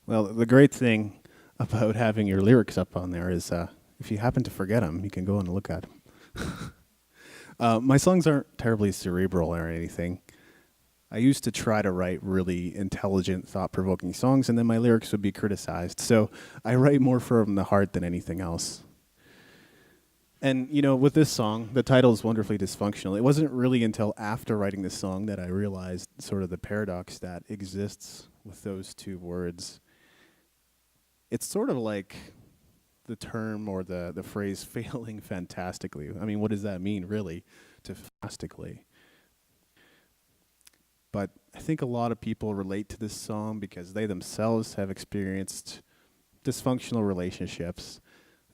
Well, the great thing about having your lyrics up on there is if you happen to forget them, you can go and look at them. My songs aren't terribly cerebral or anything. I used to try to write really intelligent, thought-provoking songs, and then my lyrics would be criticized. So I write more from the heart than anything else. And with this song, the title is wonderfully dysfunctional. It wasn't really until after writing this song that I realized sort of the paradox that exists with those two words. It's sort of like the term or the phrase failing fantastically. I mean, what does that mean, really, to fantastically? But I think a lot of people relate to this song because they themselves have experienced dysfunctional relationships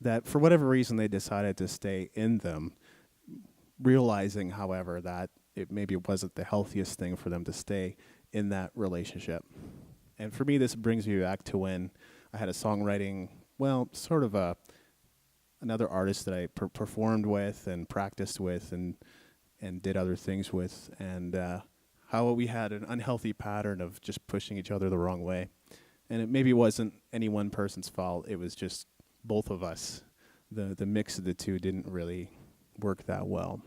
that, for whatever reason, they decided to stay in them, realizing, however, that it maybe wasn't the healthiest thing for them to stay in that relationship. And for me, this brings me back to when I had a songwriting, sort of another artist that I performed with and practiced with and did other things with, and how we had an unhealthy pattern of just pushing each other the wrong way. And it maybe wasn't any one person's fault. It was just both of us. The mix of the two didn't really work that well.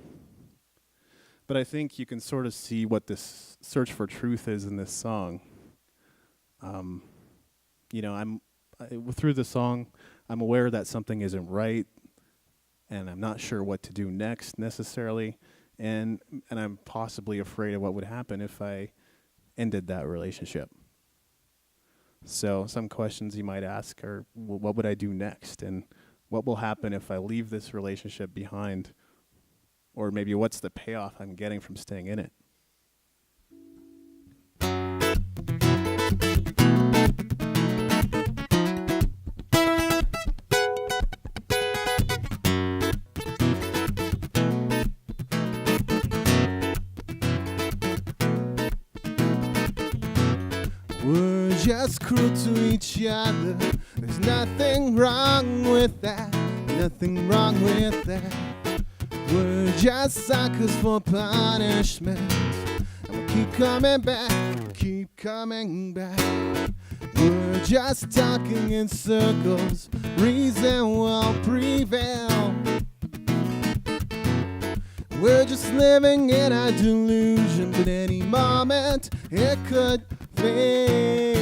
But I think you can sort of see what this search for truth is in this song. Through the song, I'm aware that something isn't right, and I'm not sure what to do next necessarily, and I'm possibly afraid of what would happen if I ended that relationship. So some questions you might ask are, well, what would I do next, and what will happen if I leave this relationship behind, or maybe what's the payoff I'm getting from staying in it? We're just cruel to each other. There's nothing wrong with that. Nothing wrong with that. We're just suckers for punishment. And we'll keep coming back, keep coming back. We're just talking in circles. Reason will prevail. We're just living in a delusion, but any moment it could fail.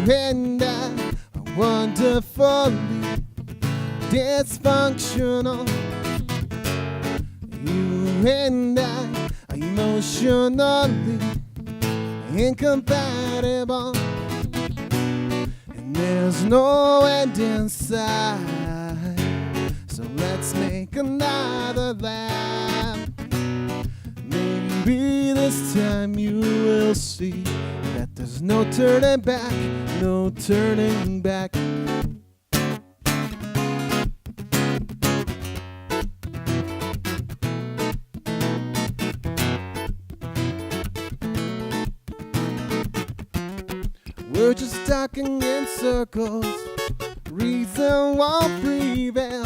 You and I are wonderfully dysfunctional. You and I are emotionally incompatible, and there's no end in sight. So let's make another lap. Maybe this time you will see that there's no turning back, no turning back. We're just talking in circles. Reason won't prevail.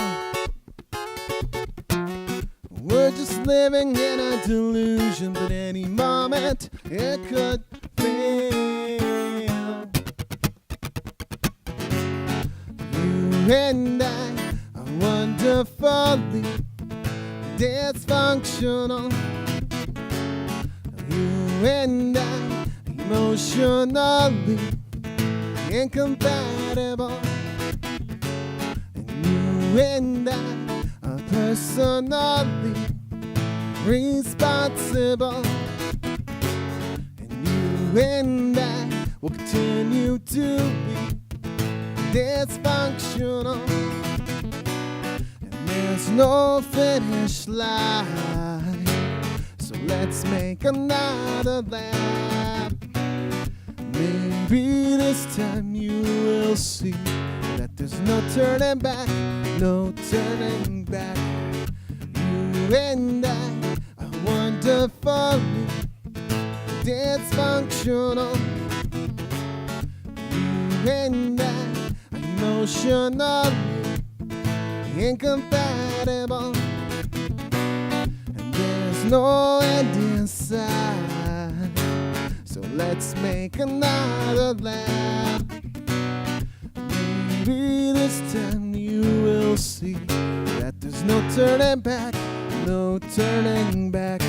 We're just living in a delusion, but any moment it could fail. You and I are wonderfully dysfunctional. You and I are emotionally incompatible. And you and I are personally responsible, and you and I will continue to be dysfunctional, and there's no finish line. So let's make another lap. Maybe this time you will see that there's no turning back, no turning back. You and I are wonderfully dysfunctional. You and I are emotionally incompatible, and there's no end in sight. So let's make another lap. Maybe this time you will see that there's no turning back, no turning back.